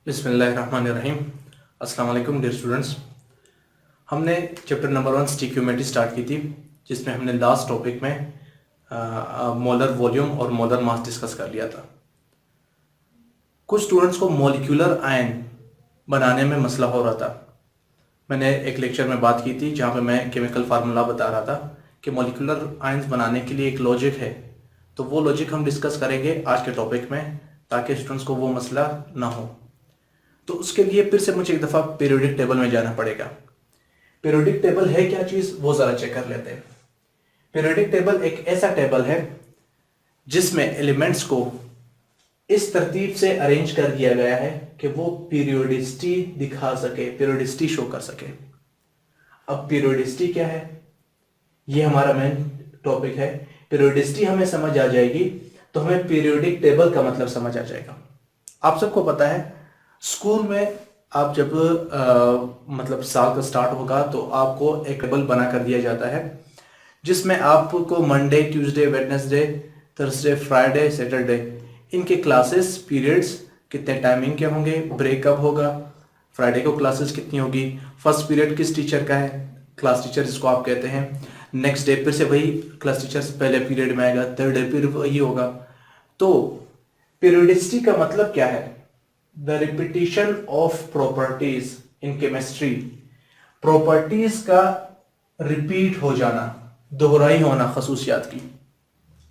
बिस्मिल्लाहिर्रहमानिर्रहीम। अस्सलाम वालेकुम डियर स्टूडेंट्स। हमने चैप्टर नंबर 1 स्टिक्योमेट्री स्टार्ट की थी, जिसमें हमने लास्ट टॉपिक में मोलर वॉल्यूम और मोलर मास डिस्कस कर लिया था। कुछ स्टूडेंट्स को मॉलिक्यूलर आयन बनाने में मसला हो रहा था। मैंने एक लेक्चर में बात की थी जहाँ पे मैं केमिकल फार्मूला बता रहा था कि मॉलिक्यूलर आयन्स बनाने के लिए एक लॉजिक है, तो वो लॉजिक हम डिस्कस करेंगे आज के टॉपिक में, ताकि स्टूडेंट्स को वो मसला ना हो। तो उसके लिए फिर से मुझे एक दफ़ा पीरियोडिक टेबल में जाना पड़ेगा। पीरियोडिक टेबल है क्या चीज़, वो ज़रा चेक कर लेते हैं। पीरियोडिक टेबल एक ऐसा टेबल है जिसमें एलिमेंट्स को इस तरतीब से अरेंज कर दिया गया है कि वो पीरियोडिसिटी दिखा सके, पीरियोडिसिटी शो कर सके। अब पीरियोडिसिटी क्या है, ये हमारा मेन टॉपिक है। पीरियोडिसिटी हमें समझ आ जाएगी तो हमें पीरियोडिक टेबल का मतलब समझ आ जाएगा। आप सबको पता है, स्कूल में आप जब मतलब साल का स्टार्ट होगा तो आपको एक टेबल बना कर दिया जाता है, जिसमें आपको Monday, Tuesday, Wednesday, Thursday, Friday, Saturday इनके क्लासेस, पीरियड्स, कितने टाइमिंग के होंगे, ब्रेकअप होगा, फ्राइडे को क्लासेस कितनी होगी, फर्स्ट पीरियड किस टीचर का है, क्लास टीचर जिसको आप कहते हैं, नेक्स्ट डे फिर से वही क्लास टीचर पहले पीरियड में आएगा, थर्ड डे फिर वही होगा। तो पीरियोडिसिटी का मतलब क्या है? The repetition of properties in chemistry. Properties का रिपीट हो जाना, दोहराई होना खसूसियात की।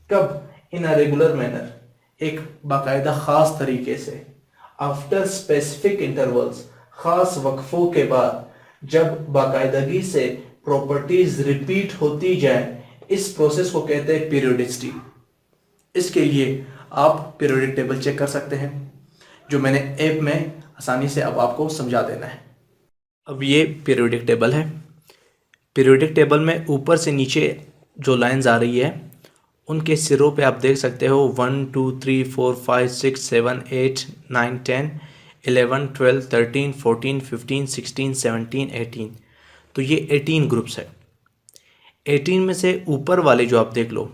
कब? इन अ रेगुलर मैनर, एक बाकायदा खास तरीके से, आफ्टर स्पेसिफिक इंटरवल्स, खास वक्फों के बाद, जब बाकायदगी से प्रॉपर्टीज रिपीट होती जाए, इस प्रोसेस को कहते हैं पीरियोडिसिटी। इसके लिए आप पीरियोडिक टेबल चेक कर सकते हैं, जो मैंने ऐप में आसानी से अब आपको समझा देना है। अब ये पीरियोडिक टेबल है। पीरियोडिक टेबल में ऊपर से नीचे जो लाइंस आ रही है, उनके सिरों पे आप देख सकते हो 1 2 3 4 5 6 7 8 9 10 11 12 13 14 15 16 17 18। तो ये 18 ग्रुप्स है। 18 में से ऊपर वाले जो आप देख लो,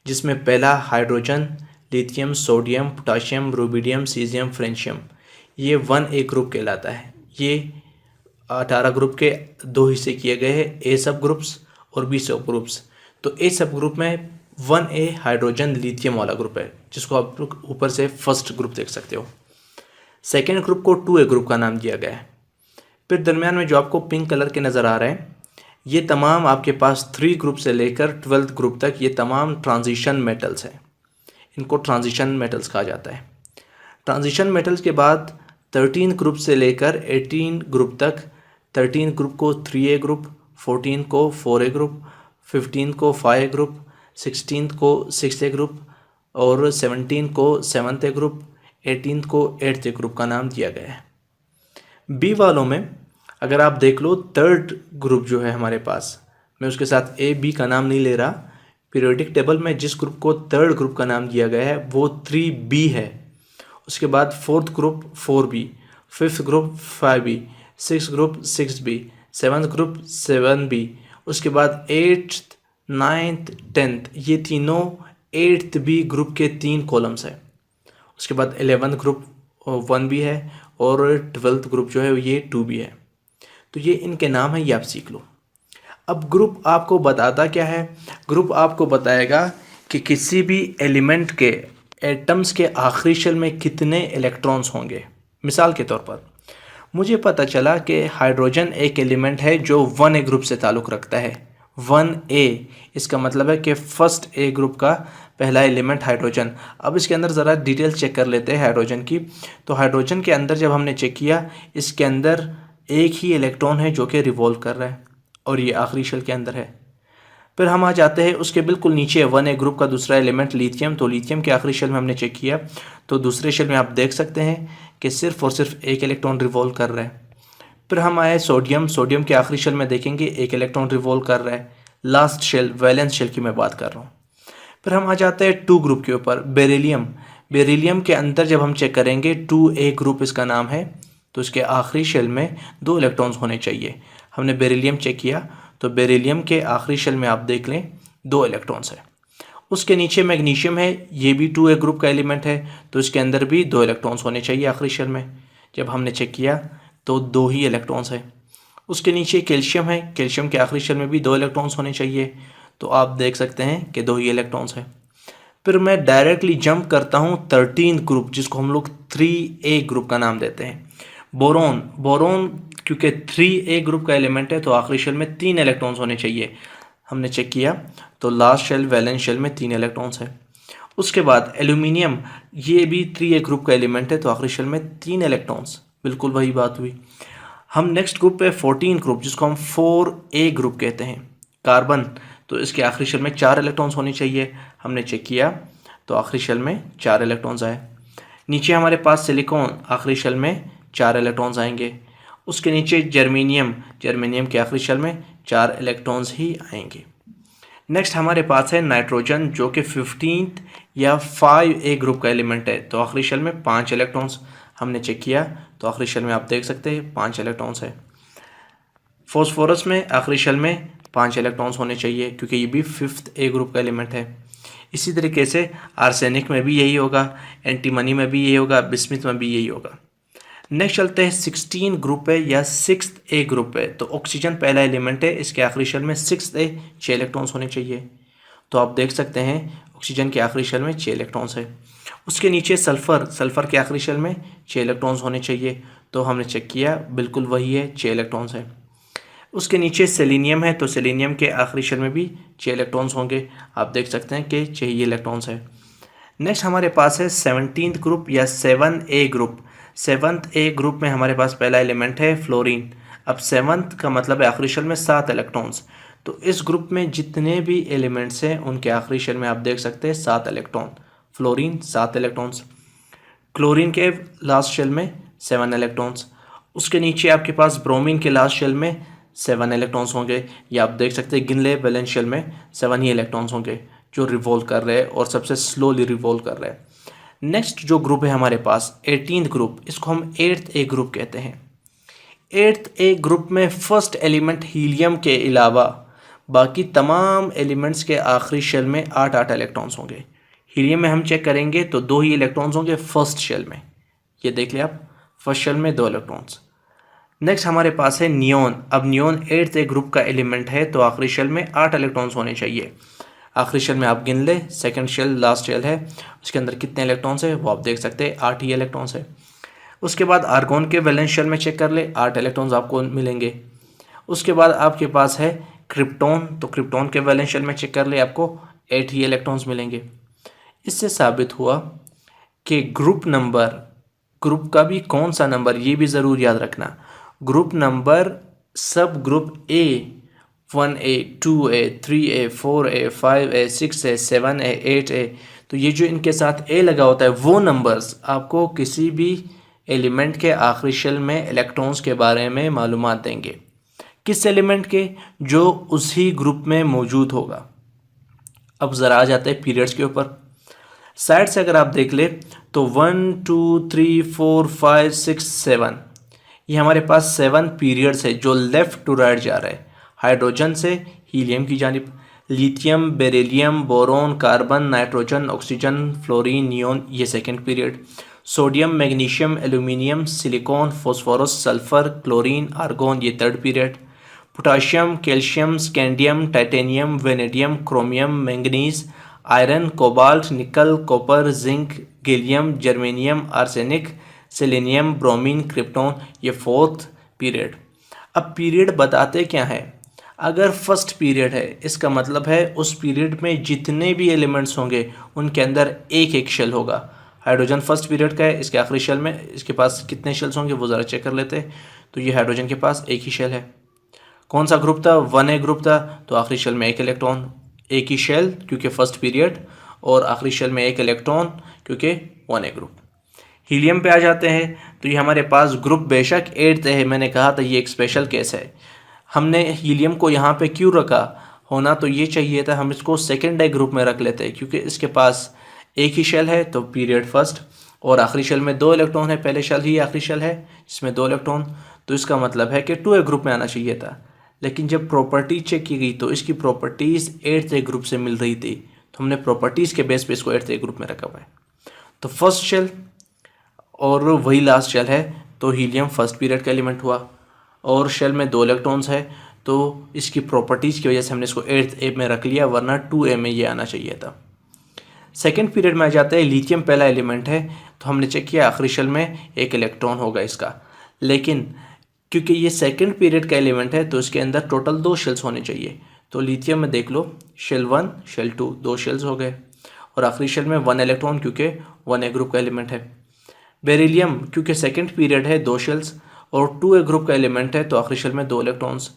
जिसमें पहला hydrogen, lithium, sodium, potassium, rubidium, caesium, francium, ये 1A ग्रुप कहलाता है। ये 18 ग्रुप के दो हिस्से किए गए हैं, ए सब ग्रुप्स और बी सब ग्रुप्स। तो ए सब ग्रुप में 1A हाइड्रोजन लिथियम वाला ग्रुप है, जिसको आप लोग ऊपर से फर्स्ट ग्रुप देख सकते हो। सेकेंड ग्रुप को 2A ग्रुप का नाम दिया गया है। फिर दरमियान में जो आपको पिंक कलर के नज़र आ रहे हैं, ये तमाम आपके पास 3 ग्रुप से लेकर 12th ग्रुप तक ये तमाम ट्रांजिशन मेटल्स हैं। इनको ट्रांजिशन मेटल्स कहा जाता है। ट्रांजिशन मेटल्स के बाद 13 ग्रुप से लेकर 18 ग्रुप तक, 13 ग्रुप को 3A ग्रुप, 14 को 4A ग्रुप, 15 को 5A ग्रुप, 16 को 6A ग्रुप और 17 को 7th ग्रुप, 18 को 8th ग्रुप का नाम दिया गया है। बी वालों में अगर आप देख लो, थर्ड ग्रुप जो है हमारे पास, मैं उसके साथ ए बी का नाम नहीं ले रहा, पीरियोडिक टेबल में जिस ग्रुप को थर्ड ग्रुप का नाम दिया गया है वो 3B है। उसके बाद fourth group 4B, fifth group 5B, six group 6B, seventh group 7B, उसके बाद 8th 9th 10th, ये तीनों 8th B ग्रुप के 3 कॉलम्स हैं। उसके बाद 11th ग्रुप 1B है और 12th ग्रुप जो है ये 2B है। तो ये इनके नाम है, ये आप सीख लो। अब ग्रुप आपको बताता क्या है? ग्रुप आपको बताएगा कि किसी भी एलिमेंट के एटम्स के आखिरी शेल में कितने इलेक्ट्रॉन्स होंगे। मिसाल के तौर पर मुझे पता चला कि हाइड्रोजन एक एलिमेंट है जो 1A ग्रुप से ताल्लुक़ रखता है। 1A, इसका मतलब है कि फर्स्ट A ग्रुप का पहला एलिमेंट हाइड्रोजन। अब इसके अंदर ज़रा डिटेल चेक कर लेते हैं हाइड्रोजन की। तो हाइड्रोजन के अंदर जब हमने चेक किया, इसके अंदर एक ही इलेक्ट्रॉन है जो कि रिवॉल्व कर रहा है और ये आखिरी शेल के अंदर है। फिर हम आ जाते हैं उसके बिल्कुल नीचे 1A ग्रुप का दूसरा एलिमेंट लिथियम। तो लिथियम के आखिरी शेल में हमने चेक किया, तो दूसरे शेल में आप देख सकते हैं कि सिर्फ और सिर्फ एक इलेक्ट्रॉन रिवॉल्व कर रहा है। फिर हम आए सोडियम। सोडियम के आखिरी शेल में देखेंगे एक इलेक्ट्रॉन रिवॉल्व कर रहा है। लास्ट शेल, वैलेंस शेल की मैं बात कर रहा हूँ। फिर हम आ जाते हैं 2 ग्रुप के ऊपर, बेरिलियम। बेरिलियम के अंदर जब हम चेक करेंगे, 2A ग्रुप इसका नाम है, तो इसके आखिरी शेल में 2 इलेक्ट्रॉन्स होने चाहिए। हमने बेरिलियम चेक किया, तो बेरिलियम के आखिरी शेल में आप देख लें 2 इलेक्ट्रॉन्स है। उसके नीचे मैग्नीशियम है, ये भी 2A ग्रुप का एलिमेंट है, तो इसके अंदर भी 2 इलेक्ट्रॉन्स होने चाहिए आखिरी शेल में। जब हमने चेक किया तो 2 ही इलेक्ट्रॉन्स है। उसके नीचे कैल्शियम है, कैल्शियम के आखिरी शेल में भी 2 इलेक्ट्रॉन्स होने चाहिए, तो आप देख सकते हैं कि 2 ही इलेक्ट्रॉन्स है। फिर मैं डायरेक्टली जंप करता हूँ 13 ग्रुप, जिसको हम लोग 3A ग्रुप का नाम देते हैं। बोरोन, बोरोन क्योंकि 3A ग्रुप का एलिमेंट है तो आखिरी शेल में 3 इलेक्ट्रॉन्स होने चाहिए। हमने चेक किया तो लास्ट शेल वैलेंस शेल में 3 इलेक्ट्रॉन्स है। उसके बाद एल्यूमिनियम, ये भी 3A ग्रुप का एलिमेंट है तो आखिरी शेल में 3 इलेक्ट्रॉन्स, बिल्कुल वही बात हुई। हम नेक्स्ट ग्रुप पे 14 ग्रुप, जिसको हम 4A ग्रुप कहते हैं। कार्बन, तो इसके आखिरी शेल में 4 इलेक्ट्रॉन्स होने चाहिए। हमने चेक किया तो आखिरी शेल में 4 इलेक्ट्रॉन्स आए। नीचे हमारे पास सिलिकॉन, आखिरी शेल में 4 इलेक्ट्रॉन्स आएंगे। उसके नीचे जर्मेनियम, जर्मेनियम के आखिरी शेल में 4 इलेक्ट्रॉन्स ही आएंगे। नेक्स्ट हमारे पास है नाइट्रोजन, जो कि 15th या 5A ग्रुप का एलिमेंट है तो आखिरी शेल में 5 इलेक्ट्रॉन्स। हमने चेक किया तो आखिरी शेल में आप देख सकते हैं 5 इलेक्ट्रॉन्स है। फॉस्फोरस में आखिरी शेल में 5 इलेक्ट्रॉन्स होने चाहिए क्योंकि ये भी 5th A ग्रुप का एलिमेंट है। इसी तरीके से आर्सेनिक में भी यही होगा, एंटीमनी में भी यही होगा, बिस्मिथ में भी यही होगा। नेक्स्ट चलते हैं 16 ग्रुप है या 6th A ग्रुप है, तो ऑक्सीजन पहला एलिमेंट है, इसके आखिरी शेल में 6th A 6 इलेक्ट्रॉन्स होने चाहिए। तो आप देख सकते हैं ऑक्सीजन के आखिरी शेल में 6 इलेक्ट्रॉन्स है। उसके नीचे सल्फ़र, सल्फ़र के आखिरी शेल में 6 इलेक्ट्रॉन्स होने चाहिए, तो हमने चेक किया बिल्कुल वही है, 6 इलेक्ट्रॉन्स है। उसके नीचे सेलेनियम है तो सेलेनियम के आखिरी शेल में भी 6 इलेक्ट्रॉन्स होंगे, आप देख सकते हैं कि 6 ही इलेक्ट्रॉन्स है। नेक्स्ट हमारे पास है 17th ग्रुप या 7A group. 7th A group में हमारे पास पहला एलिमेंट है फ्लोरीन। अब 7th का मतलब है आखिरी शेल में 7 इलेक्ट्रॉन्स, तो इस ग्रुप में जितने भी एलिमेंट्स हैं उनके आखिरी शेल में आप देख सकते हैं 7 इलेक्ट्रॉन। फ्लोरीन 7 इलेक्ट्रॉन्स, क्लोरीन के लास्ट शेल में 7 इलेक्ट्रॉन्स। उसके नीचे आपके पास ब्रोमीन के लास्ट शेल में 7 इलेक्ट्रॉन्स होंगे, या आप देख सकते हैं गिनले वैलेंस शेल में 7 ही इलेक्ट्रॉन्स होंगे जो रिवॉल्व कर रहे हैं और सबसे स्लोली रिवॉल्व कर रहे हैं। नेक्स्ट जो ग्रुप है हमारे पास 18th ग्रुप, इसको हम 8th A ग्रुप कहते हैं। 8th A ग्रुप में फर्स्ट एलिमेंट हीलियम के अलावा बाकी तमाम एलिमेंट्स के आखिरी शेल में 8 इलेक्ट्रॉन्स होंगे। हीलियम में हम चेक करेंगे तो 2 ही इलेक्ट्रॉन्स होंगे फर्स्ट शेल में, ये देख लिया आप, फर्स्ट शेल में 2 इलेक्ट्रॉन्स। नेक्स्ट हमारे पास है नियोन। अब नियोन 8th A ग्रुप का एलिमेंट है तो आखिरी शेल में 8 इलेक्ट्रॉन्स होने चाहिए। आखिरी शेल में आप गिन ले, सेकंड शेल लास्ट शेल है, उसके अंदर कितने इलेक्ट्रॉन्स है वो आप देख सकते हैं, 8 ही इलेक्ट्रॉन्स है। उसके बाद आर्गोन के वैलेंस शेल में चेक कर ले, 8 इलेक्ट्रॉन्स आपको मिलेंगे। उसके बाद आपके पास है क्रिप्टॉन, तो क्रिप्टॉन के वैलेंस शेल में चेक कर ले, आपको 8 ही इलेक्ट्रॉन्स मिलेंगे। इससे साबित हुआ कि ग्रुप नंबर, ग्रुप का भी कौन सा नंबर ये भी ज़रूर याद रखना, ग्रुप नंबर सब group A 1A 2A 3A 4A 5A 6A 7A 8A, तो ये जो इनके साथ A लगा होता है वो नंबर्स आपको किसी भी एलिमेंट के आखिरी शेल में इलेक्ट्रॉन्स के बारे में मालूमात देंगे। किस एलिमेंट के? जो उसी ग्रुप में मौजूद होगा। अब ज़रा आ जाते हैं पीरियड्स के ऊपर। साइड से अगर आप देख ले तो 1 2 3 4 5 6 7, ये हमारे पास 7 पीरियड्स है जो लेफ़्ट टू राइट जा रहा है। हाइड्रोजन से हीलियम की जानिब, lithium, beryllium, boron, carbon, nitrogen, oxygen, fluorine, neon, ये second period. Sodium, magnesium, aluminium, silicon, phosphorus, sulphur, chlorine, argon, ये third period. Potassium, calcium, scandium, titanium, vanadium, chromium, manganese, iron, cobalt, nickel, copper, zinc, gallium, germanium, arsenic, selenium, bromine, krypton, ये fourth period. अब period बताते क्या है? अगर first period है इसका मतलब है उस पीरियड में जितने भी एलिमेंट्स होंगे उनके अंदर एक एक शेल होगा। हाइड्रोजन फर्स्ट पीरियड का है, इसके आखिरी शेल में इसके पास कितने शेल्स होंगे वो ज़रा चेक कर लेते हैं। तो ये हाइड्रोजन के पास एक ही शेल है। कौन सा ग्रुप था? 1A ग्रुप था, तो आखिरी शेल में एक इलेक्ट्रॉन, एक ही शेल क्योंकि फर्स्ट पीरियड, और आखिरी शेल में एक इलेक्ट्रॉन क्योंकि 1A ग्रुप। हीलियम पे आ जाते हैं तो ये हमारे पास ग्रुप बेशक 8th है, मैंने कहा था ये एक स्पेशल केस है। हमने हीलियम को यहाँ पे क्यों रखा? होना तो ये चाहिए था हम इसको 2nd ग्रुप में रख लेते हैं क्योंकि इसके पास एक ही शेल है तो पीरियड फर्स्ट, और आखिरी शेल में 2 इलेक्ट्रॉन है, पहले शेल ही आखिरी शेल है जिसमें 2 इलेक्ट्रॉन, तो इसका मतलब है कि 2A ग्रुप में आना चाहिए था। लेकिन जब प्रॉपर्टी चेक की गई तो इसकी प्रॉपर्टीज़ 8th ग्रुप से मिल रही थी, तो हमने प्रॉपर्टीज़ के बेस पे इसको 8th ग्रुप में रखा हुआ है। तो फर्स्ट शेल और वही लास्ट शेल है तो हीलियम फर्स्ट पीरियड का एलिमेंट हुआ, और शेल में 2 इलेक्ट्रॉन्स है तो इसकी प्रॉपर्टीज़ की वजह से हमने इसको 8th ए में रख लिया, वरना 2A में ये आना चाहिए था। सेकेंड पीरियड में आ जाता है, लिथियम पहला एलिमेंट है तो हमने चेक किया आखिरी शेल में 1 इलेक्ट्रॉन होगा इसका, लेकिन क्योंकि ये सेकेंड पीरियड का एलिमेंट है तो इसके अंदर टोटल 2 शेल्स होने चाहिए। तो लिथियम में देख लो शेल 1 शेल 2 2 शेल्स हो गए, और आखिरी शेल में 1 इलेक्ट्रॉन क्योंकि 1A ग्रुप का एलिमेंट है। बेरिलियम क्योंकि सेकेंड पीरियड है 2 शेल्स और 2A ग्रुप का एलिमेंट है तो आखिरी शेल में 2 इलेक्ट्रॉन्स,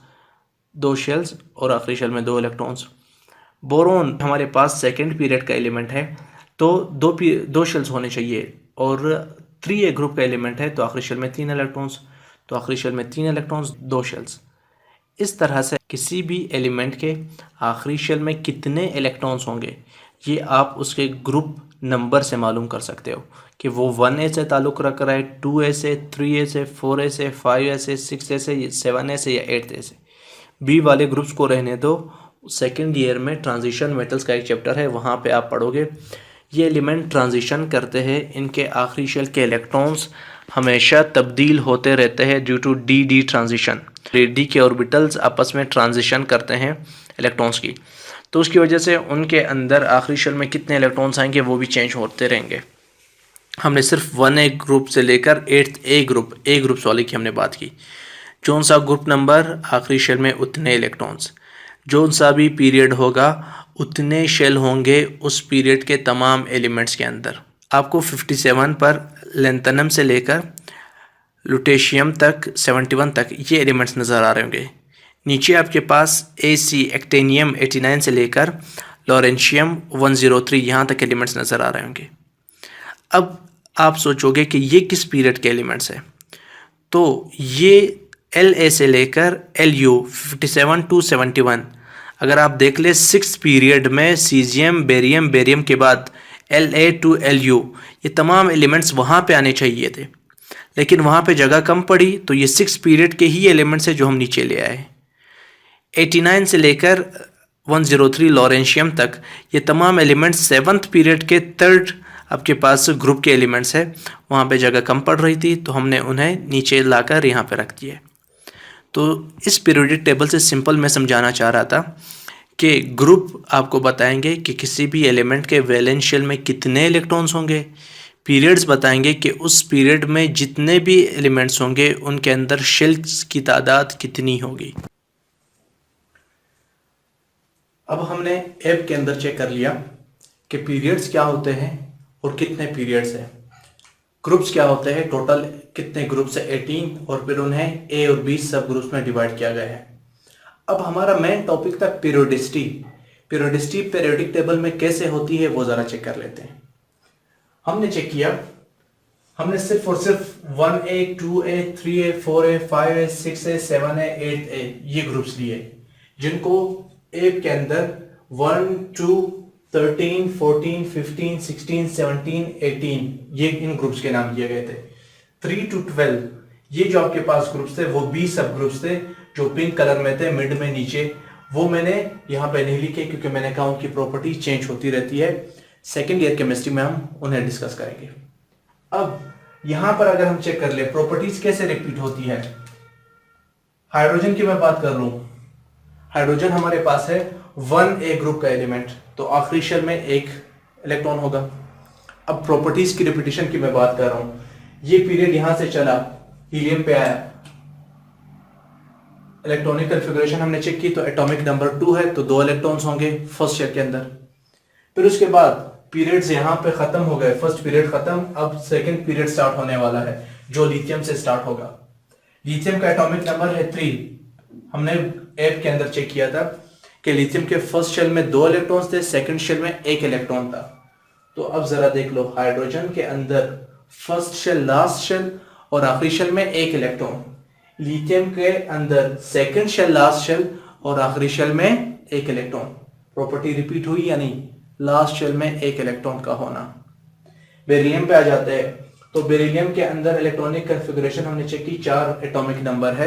2 शेल्स और आखिरी शेल में 2 इलेक्ट्रॉन्स। बोरोन हमारे पास सेकेंड पीरियड का एलिमेंट है तो 2 शेल्स होने चाहिए, और 3A ग्रुप का एलिमेंट है तो आखिरी शेल में 3 इलेक्ट्रॉन्स, तो आखिरी शेल में 3 इलेक्ट्रॉन्स 2 शेल्स। इस तरह से किसी भी एलिमेंट के आखिरी शेल में कितने इलेक्ट्रॉन्स होंगे ये आप उसके ग्रुप नंबर से मालूम कर सकते हो कि वो 1A से ताल्लुक़ रख रहा है, 2A से, 3A से, 4A से, 5A से, 6A से, 7A से या 8A से। बी वाले ग्रुप्स को रहने दो, सेकेंड ईयर में ट्रांजिशन मेटल्स का एक चैप्टर है वहाँ पे आप पढ़ोगे। ये एलिमेंट ट्रांजिशन करते हैं, इनके आखिरी शेल के इलेक्ट्रॉन्स हमेशा तब्दील होते रहते हैं due to the transition. D के ऑर्बिटल्स आपस में ट्रांजिशन करते हैं इलेक्ट्रॉन्स की, तो उसकी वजह से उनके अंदर आखिरी शेल में कितने इलेक्ट्रॉन्स आएंगे वो भी चेंज होते रहेंगे। हमने सिर्फ 1A ग्रुप से लेकर 8th ए ग्रुप्स वाले की हमने बात की। जौन सा ग्रुप नंबर आखिरी शेल में उतने इलेक्ट्रॉन्स, जौन सा भी पीरियड होगा उतने शेल होंगे उस पीरियड के तमाम एलिमेंट्स के अंदर। आपको 57 पर लेंथनम से लेकर लुटेशियम तक 71 तक ये एलिमेंट्स नज़र आ रहे होंगे। नीचे आपके पास AC एक्टेनियम 89 से लेकर लॉरेंशियम 103 यहाँ तक एलिमेंट्स नज़र आ रहे होंगे। अब आप सोचोगे कि ये किस पीरियड के एलिमेंट्स हैं, तो ये LA से लेकर LU 57 to 71 अगर आप देख ले 6 पीरियड में सीजियम बेरियम के बाद LA to LU ये तमाम एलिमेंट्स वहाँ पे आने चाहिए थे, लेकिन वहाँ पे जगह कम पड़ी तो ये 6 पीरियड के ही एलिमेंट्स है जो हम नीचे ले आए। 89 से लेकर 103 लॉरेंशियम तक ये तमाम एलिमेंट्स 7th पीरियड के 3rd आपके पास ग्रुप के एलिमेंट्स है, वहाँ पे जगह कम पड़ रही थी तो हमने उन्हें नीचे लाकर यहाँ पे रख दिए। तो इस पीरियोडिक टेबल से सिंपल मैं समझाना चाह रहा था कि ग्रुप आपको बताएंगे कि किसी भी एलिमेंट के वैलेंस शेल में कितने इलेक्ट्रॉन्स होंगे, पीरियड्स बताएंगे कि उस पीरियड में जितने भी एलिमेंट्स होंगे उनके अंदर शेल्स की तादाद कितनी होगी। अब हमने ऐप के अंदर चेक कर लिया कि पीरियड्स क्या होते हैं और कितने पीरियड्स हैं, ग्रुप्स क्या होते हैं, टोटल कितने ग्रुप्स है 18, और फिर उन्हें A और B सब ग्रुप्स में डिवाइड किया गया है। अब हमारा मेन टॉपिक था पीरियोडिसिटी। पीरियोडिसिटी पीरियोडिक टेबल में कैसे होती है वो ज़रा चेक कर लेते हैं। हमने चेक किया, हमने सिर्फ और सिर्फ 1A 2A 3A 4A 5A 6A 7A 8A ये ग्रुप्स लिए, जिनको ऐप के अंदर 1 2 13 14 15 16 17 18 ये इन ग्रुप्स के नाम दिए गए थे। 3 to 12 ये जो आपके पास ग्रुप्स थे वो 20 सब ग्रुप्स थे जो पिंक कलर में थे मिड में नीचे, वो मैंने यहाँ पे नहीं लिखे क्योंकि मैंने कहा उनकी प्रॉपर्टी चेंज होती रहती है। सेकेंड ईयर केमिस्ट्री में हम उन्हें डिस्कस करेंगे। अब यहाँ पर अगर हम चेक कर ले प्रॉपर्टीज कैसे रिपीट होती है, हाइड्रोजन की मैं बात कर रहा हूँ, हाइड्रोजन हमारे पास है 1A ग्रुप का एलिमेंट, तो आखिरी शेल में 1 इलेक्ट्रॉन होगा। अब प्रॉपर्टीज की रिपीटिशन की मैं बात कर रहा हूं, ये पीरियड यहां से चला हीलियम पे आया, इलेक्ट्रॉनिक कन्फिगरेशन हमने चेक की तो एटॉमिक नंबर 2 है तो 2 इलेक्ट्रॉन्स होंगे फर्स्ट शेल के अंदर। फिर उसके बाद पीरियड्स यहां पे खत्म हो गए, फर्स्ट पीरियड खत्म, अब सेकंड पीरियड स्टार्ट होने वाला है जो लिथियम से स्टार्ट होगा। लिथियम का एटॉमिक नंबर है 3, हमने ऐप के अंदर चेक किया था कि लिथियम के फर्स्ट शेल में 2 इलेक्ट्रॉन्स थे, सेकंड शेल में 1 इलेक्ट्रॉन था। तो अब जरा देख लो हाइड्रोजन के अंदर फर्स्ट शेल, लास्ट शेल और आखिरी शेल में 1 इलेक्ट्रॉन, लिथियम के अंदर सेकंड शेल, लास्ट शेल और आखिरी शेल में 1 इलेक्ट्रॉन। प्रॉपर्टी रिपीट हुई या नहीं, लास्ट शेल में 1 इलेक्ट्रॉन का होना। बेरिलियम पे आ जाते हैं, तो बेरिलियम के अंदर इलेक्ट्रॉनिक कन्फिगरेशन हमने चेक की, 4 एटॉमिक नंबर है,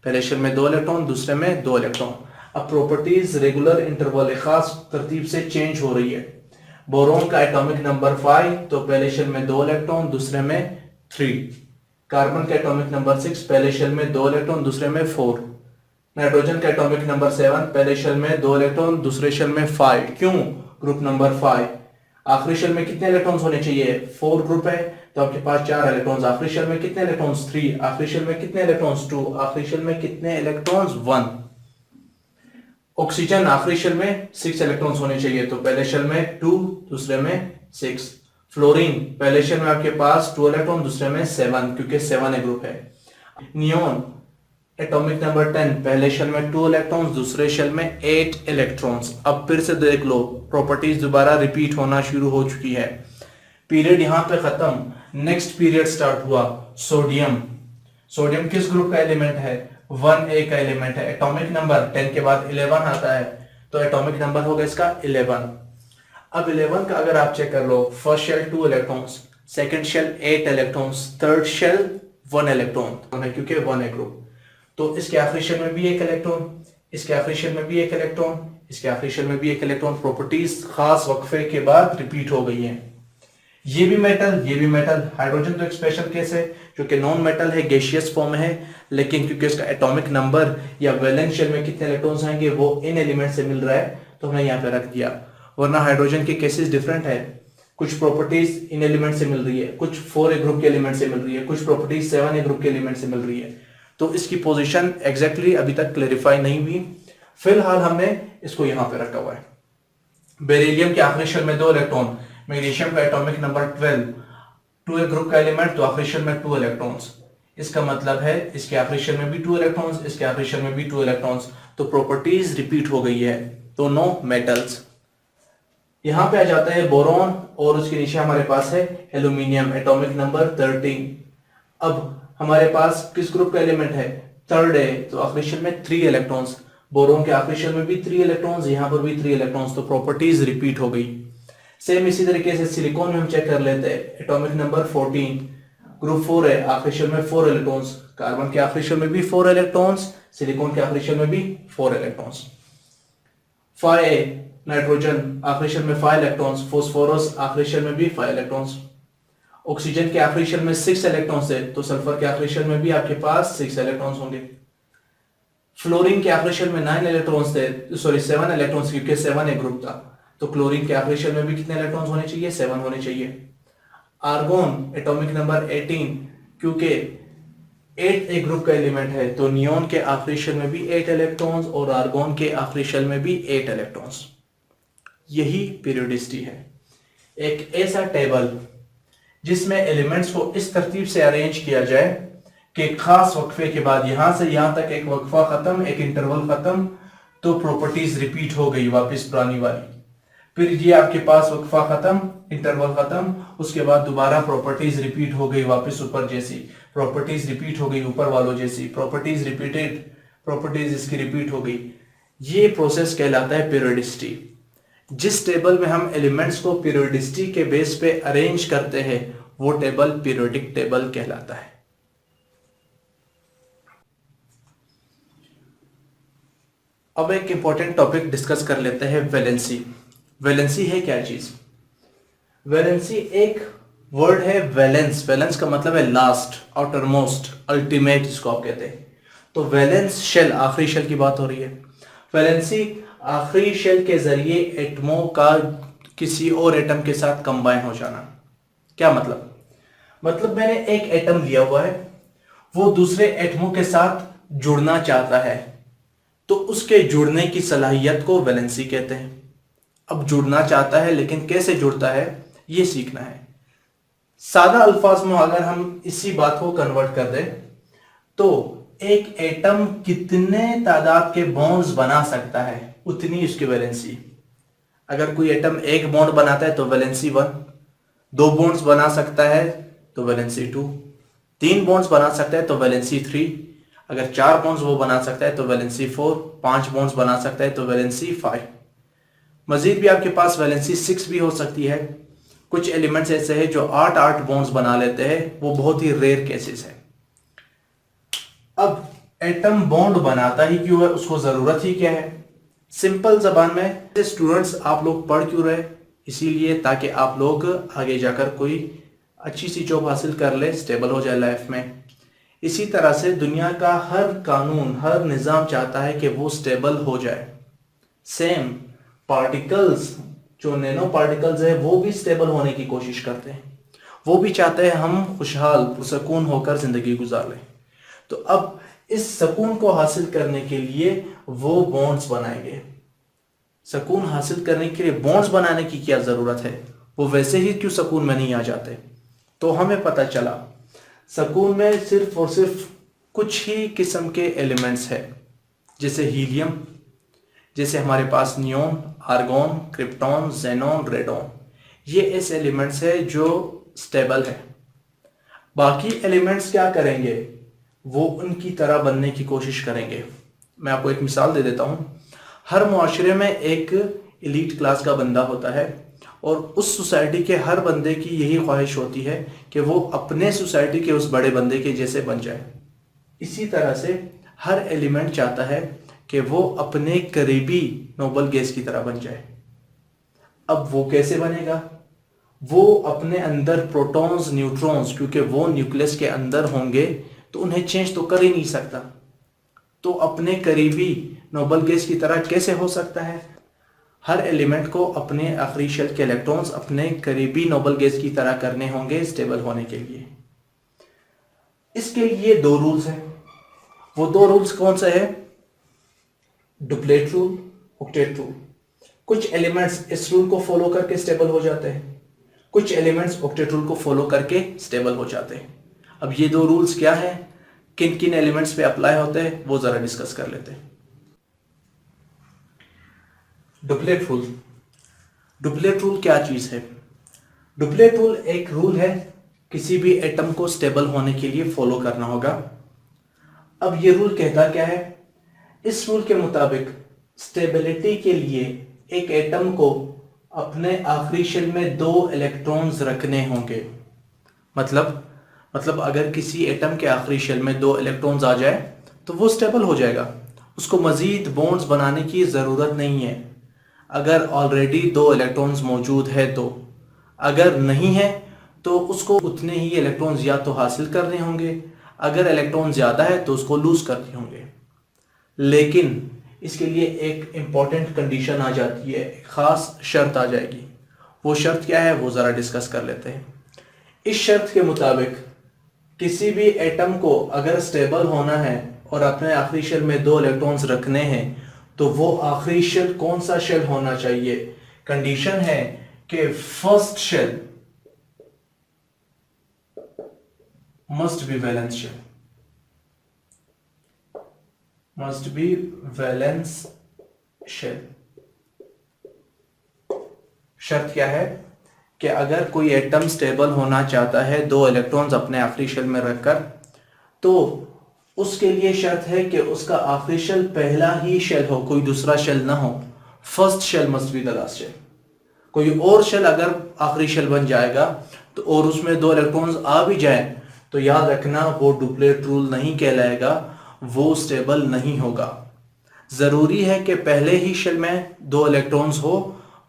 पहले शेल में 2 इलेक्ट्रॉन, दूसरे में 2 इलेक्ट्रॉन। अब प्रॉपर्टीज रेगुलर इंटरवल खास तरतीब से चेंज हो रही है। बोरोन का एटॉमिक नंबर 5, तो पहले शेल में 2 इलेक्ट्रॉन, दूसरे में 3। कार्बन का एटॉमिक नंबर 6, पहले शेल में 2 इलेक्ट्रॉन, दूसरे में 4। नाइट्रोजन का एटॉमिक नंबर 7, पहले शेल में 2 इलेक्ट्रॉन, दूसरे शेल में 5। क्यों ग्रुप नंबर 5? आखिरी शेल में कितने इलेक्ट्रॉन्स होने चाहिए? 4 ग्रुप है तो आपके पास 4 इलेक्ट्रॉन्स। आखिरी शेल में कितने इलेक्ट्रॉन्स? 3। आखिरी शेल में कितने इलेक्ट्रॉन्स? 2। आखिरी शेल में कितने इलेक्ट्रॉन्स? 1। ऑक्सीजन आखिरी शेल में 6 इलेक्ट्रॉन्स होने चाहिए, तो पहले शेल में 2, दूसरे में 6। फ्लोरीन पहले शेल में आपके पास 2 इलेक्ट्रॉन, दूसरे में 7, क्योंकि 7 ग्रुप है। नियोन एटॉमिक नंबर 10, पहले शेल में 2 इलेक्ट्रॉन्स, दूसरे शेल में 8 इलेक्ट्रॉन्स। अब फिर से देख लो, प्रॉपर्टीज दोबारा रिपीट होना शुरू हो चुकी है। पीरियड यहां पे खत्म, नेक्स्ट पीरियड स्टार्ट हुआ। सोडियम, सोडियम किस ग्रुप का एलिमेंट है? 1A का एलिमेंट है। एटॉमिक नंबर 10 के बाद 11 आता है, तो एटॉमिक नंबर होगा इसका 11। अब 11 का अगर आप चेक कर लो, first shell 2 electrons, second shell 8 electrons, third shell 1 electron, क्योंकि 1A ग्रुप। तो इसके आखिरी शेल में भी 1 इलेक्ट्रॉन, इसके आखिरी शेल में भी 1 इलेक्ट्रॉन, इसके आखिरी शेल में भी 1 इलेक्ट्रॉन। प्रॉपर्टीज खास वक्फे के बाद रिपीट हो गई हैं। ये भी मेटल, ये भी मेटल। हाइड्रोजन तो एक स्पेशल केस है, जो कि नॉन मेटल है, गैसियस फॉर्म है, लेकिन क्योंकि इसका एटॉमिक नंबर या वैलेंस शेल में कितने इलेक्ट्रॉन्स आएंगे वो इन एलिमेंट से मिल रहा है, तो हमने यहाँ पे रख दिया। वरना हाइड्रोजन के केसेस डिफरेंट है, कुछ प्रॉपर्टीज इन एलिमेंट से मिल रही है, कुछ 4A ग्रुप के एलिमेंट से मिल रही है, कुछ प्रॉपर्टीज 7A ग्रुप के एलिमेंट से मिल रही है। तो इसकी पोजीशन एग्जैक्टली अभी तक क्लैरिफाई नहीं हुई, फिलहाल हमने इसको यहां पे रखा हुआ है। बेरिलियम के आखिरी शेल में 2 इलेक्ट्रॉन, मैग्नीशियम का एटॉमिक नंबर 12, 2A ग्रुप का एलिमेंट, तो आखिरी शेल में 2 इलेक्ट्रॉन्स। इसका मतलब है इसके आखिरी शेल में भी 2 इलेक्ट्रॉन्स, इसके आखिरी शेल में भी 2 इलेक्ट्रॉन्स, तो प्रॉपर्टीज रिपीट हो गई है दोनों मेटल्स। यहां पे आ जाता है बोरॉन, और उसके नीचे हमारे पास है एल्यूमिनियम, एटॉमिक नंबर 13। अब हमारे पास किस ग्रुप का एलिमेंट है? 3A, तो आखिरी शेल में 3 इलेक्ट्रॉन्स। बोरोन के आखिरी शेल में भी 3 इलेक्ट्रॉन्स, यहां पर भी 3 इलेक्ट्रॉन्स, तो प्रॉपर्टीज रिपीट हो गई। सेम इसी तरीके से सिलिकॉन में हम चेक कर लेते हैं, एटॉमिक नंबर 14, ग्रुप 4 है, आखिरी शेल में 4 इलेक्ट्रॉन्स। कार्बन के आखिरी शेल में भी 4 इलेक्ट्रॉन्स, सिलिकॉन के आखिरी शेल में भी 4 इलेक्ट्रॉन्स। 5A नाइट्रोजन, आखिरी शेल में 5 इलेक्ट्रॉन्स, फास्फोरस आखिरी शेल में भी 5 इलेक्ट्रॉन्स। ऑक्सीजन के आखिरी शेल में 6 इलेक्ट्रॉन्स है, तो सल्फर के आखिरी शेल में भी आपके पास 6 इलेक्ट्रॉन्स होंगे। फ्लोरीन के आखिरी शेल में 9 इलेक्ट्रॉन्स थे, सॉरी 7 इलेक्ट्रॉन्स, क्योंकि 7A ग्रुप था, तो क्लोरीन के आखिरी शेल में भी कितने इलेक्ट्रॉन्स होने चाहिए? 7 होने चाहिए। आर्गोन एटॉमिक नंबर 18, क्योंकि 8A ग्रुप का एलिमेंट है, तो नियोन के आखिरी शेल में भी 8 इलेक्ट्रॉन्स और आर्गोन के आखिरी शेल में भी 8 इलेक्ट्रॉन्स। यही पीरियोडिसिटी है, एक ऐसा टेबल जिसमें एलिमेंट्स को इस तरतीब से अरेंज किया जाए कि खास वक्फे के बाद यहां से यहां तक एक वक्फा खत्म, एक इंटरवल खत्म, तो प्रॉपर्टीज रिपीट हो गई वापस पुरानी वाली। फिर ये आपके पास वक्फा खत्म, इंटरवल खत्म, उसके बाद दोबारा प्रॉपर्टीज रिपीट हो गई वापस ऊपर जैसी, प्रॉपर्टीज रिपीट हो गई ऊपर वालों जैसी, प्रॉपर्टीज रिपीटेड, प्रॉपर्टीज इसकी रिपीट हो गई। ये प्रोसेस कहलाता है पीरियोडिसिटी। जिस टेबल में हम एलिमेंट्स को पीरियोडिसिटी के बेस पे अरेंज करते हैं वो टेबल पीरियोडिक टेबल कहलाता है। अब एक इंपॉर्टेंट टॉपिक डिस्कस कर लेते हैं, वैलेंसी। वैलेंसी है क्या चीज? वैलेंसी एक वर्ड है, वैलेंस। वैलेंस का मतलब है लास्ट, आउटरमोस्ट, अल्टीमेट जिसको आप कहते हैं। तो वैलेंस शेल, आखिरी शेल की बात हो रही है। वैलेंसी आखिरी शेल के जरिए एटमों का किसी और एटम के साथ कंबाइन हो जाना। क्या मतलब? मतलब मैंने एक एटम लिया हुआ है, वो दूसरे एटमों के साथ जुड़ना चाहता है, तो उसके जुड़ने की सलाहियत को वैलेंसी कहते हैं। अब जुड़ना चाहता है, लेकिन कैसे जुड़ता है ये सीखना है। सादा अल्फाज में अगर हम इसी बात को कन्वर्ट कर दें तो एक एटम कितने तादाद के बॉन्ड्स बना सकता है उतनी उसकी वैलेंसी। अगर कोई एटम एक बॉन्ड बनाता है तो वैलेंसी 1, 2 बॉन्ड्स बना सकता है तो वैलेंसी 2, 3 बॉन्ड्स बना सकता है तो वैलेंसी 3, अगर 4 बॉन्ड्स वो बना सकता है तो वैलेंसी 4, 5 बॉन्ड्स बना सकता है तो वैलेंसी 5। मजीद भी आपके पास वैलेंसी 6 भी हो सकती है। कुछ एलिमेंट्स ऐसे हैं जो 8-8 बॉन्ड्स बना लेते हैं, वो बहुत ही रेयर केसेस है। अब एटम बॉन्ड बनाता ही क्यों है, उसको जरूरत ही क्या है? सिंपल जबान में स्टूडेंट्स आप लोग पढ़ क्यों रहे? इसीलिए ताकि आप लोग आगे जाकर कोई अच्छी सी जॉब हासिल कर ले, स्टेबल हो जाए लाइफ में। इसी तरह से दुनिया का हर कानून, हर निज़ाम चाहता है कि वो स्टेबल हो जाए। सेम पार्टिकल्स, जो नैनो पार्टिकल्स है, वो भी स्टेबल होने की कोशिश करते हैं। वो भी चाहते हैं हम खुशहाल पुरसकून होकर ज़िंदगी गुजार लें। तो अब इस सुकून को हासिल करने के लिए वो बॉन्ड्स बनाएंगे। सुकून हासिल करने के लिए बॉन्ड्स बनाने की क्या ज़रूरत है? वो वैसे ही क्यों सुकून में नहीं आ जाते? तो हमें पता चला सुकून में सिर्फ और सिर्फ कुछ ही किस्म के एलिमेंट्स हैं, जैसे हीलियम, जैसे हमारे पास neon, argon, krypton, xenon, radon. ये ऐसे एलिमेंट्स है जो स्टेबल है। बाकी एलिमेंट्स क्या करेंगे? वो उनकी तरह बनने की कोशिश करेंगे। मैं आपको एक मिसाल दे देता हूँ। हर मुआशरे में एक एलीट क्लास का बंदा होता है और उस सोसाइटी के हर बंदे की यही ख्वाहिश होती है कि वो अपने सोसाइटी के उस बड़े बंदे के जैसे बन जाए। इसी तरह से हर एलिमेंट चाहता है कि वो अपने करीबी नोबल गैस की तरह बन जाए। अब वो कैसे बनेगा? वो अपने अंदर प्रोटॉन्स, न्यूट्रॉन्स, क्योंकि वो न्यूक्लियस के अंदर होंगे तो उन्हें चेंज तो कर ही नहीं सकता, तो अपने करीबी नोबल गैस की तरह कैसे हो सकता है? हर एलिमेंट को अपने आखिरी शेल के इलेक्ट्रॉन्स अपने करीबी नोबल गैस की तरह करने होंगे स्टेबल होने के लिए। इसके लिए दो रूल्स हैं। वो दो रूल्स कौन से हैं? Duplet rule, octet rule. कुछ एलिमेंट्स इस रूल को फॉलो करके स्टेबल हो जाते हैं, कुछ एलिमेंट्स ऑक्टेट रूल को फॉलो करके स्टेबल हो जाते हैं। अब ये दो रूल्स क्या हैं, किन किन एलिमेंट्स पे अप्लाई होते हैं, वो जरा डिस्कस कर लेते हैं। Duplet rule. डुप्लेट रूल क्या चीज है? डुप्लेट रूल एक रूल है, किसी भी एटम को स्टेबल होने के लिए फॉलो करना होगा। अब ये रूल कहता क्या है? इस रूल के मुताबिक स्टेबिलिटी के लिए एक एटम को अपने आखिरी शेल में 2 इलेक्ट्रॉन्स रखने होंगे। मतलब अगर किसी एटम के आखिरी शेल में 2 इलेक्ट्रॉन्स आ जाए तो वो स्टेबल हो जाएगा, उसको मजीद बॉन्ड्स बनाने की ज़रूरत नहीं है। अगर ऑलरेडी 2 इलेक्ट्रॉन्स मौजूद है तो, अगर नहीं है तो उसको उतने ही इलेक्ट्रॉन्स या तो हासिल करने होंगे, अगर इलेक्ट्रॉन ज़्यादा है तो उसको लूज करने होंगे। लेकिन इसके लिए एक इम्पॉर्टेंट कंडीशन आ जाती है, एक ख़ास शर्त आ जाएगी। वो शर्त क्या है वो ज़रा डिस्कस कर लेते हैं। इस शर्त के मुताबिक किसी भी एटम को अगर स्टेबल होना है और अपने आखिरी शेल में 2 इलेक्ट्रॉन्स रखने हैं तो वो आखिरी शेल कौन सा शेल होना चाहिए? कंडीशन है कि first shell must be valence shell, must be valence shell. शर्त क्या है कि अगर कोई एटम स्टेबल होना चाहता है 2 इलेक्ट्रॉन्स अपने आखिरी शेल में रखकर, तो उसके लिए शर्त है कि उसका आखिरी शेल पहला ही शेल हो, कोई दूसरा शेल ना हो। First shell must be the last shell. कोई और शेल अगर आखिरी शेल बन जाएगा तो और उसमें 2 इलेक्ट्रॉन्स आ भी जाए तो याद रखना वो डुप्लेट रूल नहीं कहलाएगा, वो स्टेबल नहीं होगा। जरूरी है कि पहले ही शेल में 2 इलेक्ट्रॉन्स हो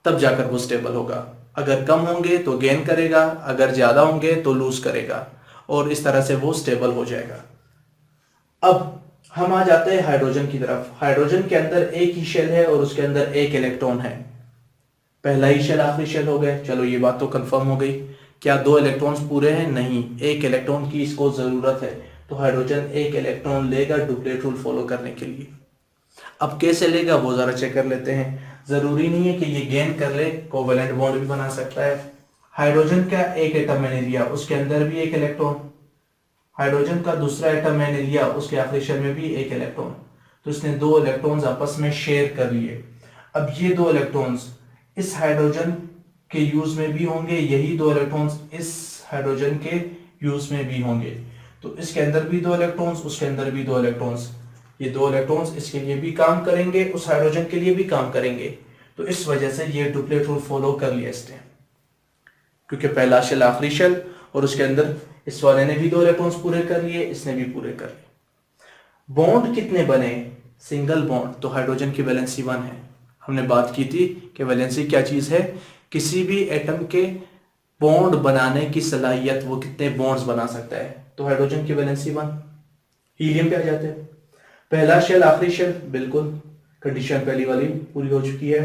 तब जाकर वो स्टेबल होगा। अगर कम होंगे तो गेन करेगा, अगर ज्यादा होंगे तो लूज करेगा, और इस तरह से वो स्टेबल हो जाएगा। अब हम आ जाते हैं हाइड्रोजन की तरफ। हाइड्रोजन के अंदर एक ही शेल है और उसके अंदर एक इलेक्ट्रॉन है। पहला ही शेल आखिरी शेल हो गए, चलो ये बात तो कंफर्म हो गई। क्या 2 इलेक्ट्रॉन्स पूरे हैं? नहीं, एक इलेक्ट्रॉन की इसको जरूरत है, तो हाइड्रोजन एक इलेक्ट्रॉन लेगा डुप्लेट रूल फॉलो करने के लिए। अब कैसे लेगा वो जरा चेक कर लेते हैं। जरूरी नहीं है कि ये गेन कर ले, कोवेलेंट बॉन्ड भी बना सकता है। हाइड्रोजन का एक एटम मैंने लिया, उसके अंदर भी एक इलेक्ट्रॉन। हाइड्रोजन का दूसरा एटम मैंने लिया, उसके आखिरी शेल में भी एक इलेक्ट्रॉन, तो इसने 2 इलेक्ट्रॉन्स आपस में शेयर कर लिए। अब ये 2 इलेक्ट्रॉन्स इस हाइड्रोजन के यूज में भी होंगे, यही 2 इलेक्ट्रॉन्स इस हाइड्रोजन के यूज में भी होंगे। तो इसके अंदर भी 2 इलेक्ट्रॉन्स, उसके अंदर भी 2 इलेक्ट्रॉन्स। ये 2 इलेक्ट्रॉन्स इसके लिए भी काम करेंगे, उस हाइड्रोजन के लिए भी काम करेंगे। तो इस वजह से ये डुप्लेट रूल फॉलो कर लिया इसने, क्योंकि पहला शेल आखिरी शेल और उसके अंदर इस वाले ने भी 2 इलेक्ट्रॉन्स पूरे कर लिए, इसने भी पूरे कर लिए। बॉन्ड कितने बने? सिंगल बॉन्ड, तो हाइड्रोजन की वैलेंसी 1 है। हमने बात की थी कि वैलेंसी क्या चीज है? किसी भी एटम के बॉन्ड बनाने की सलाहियत, वो कितने बॉन्ड्स बना सकता है। तो हाइड्रोजन की वैलेंसी 1। हीलियम पे आ जाते हैं। पहला शेल आखिरी शेल, बिल्कुल कंडीशन पहली वाली पूरी हो चुकी है।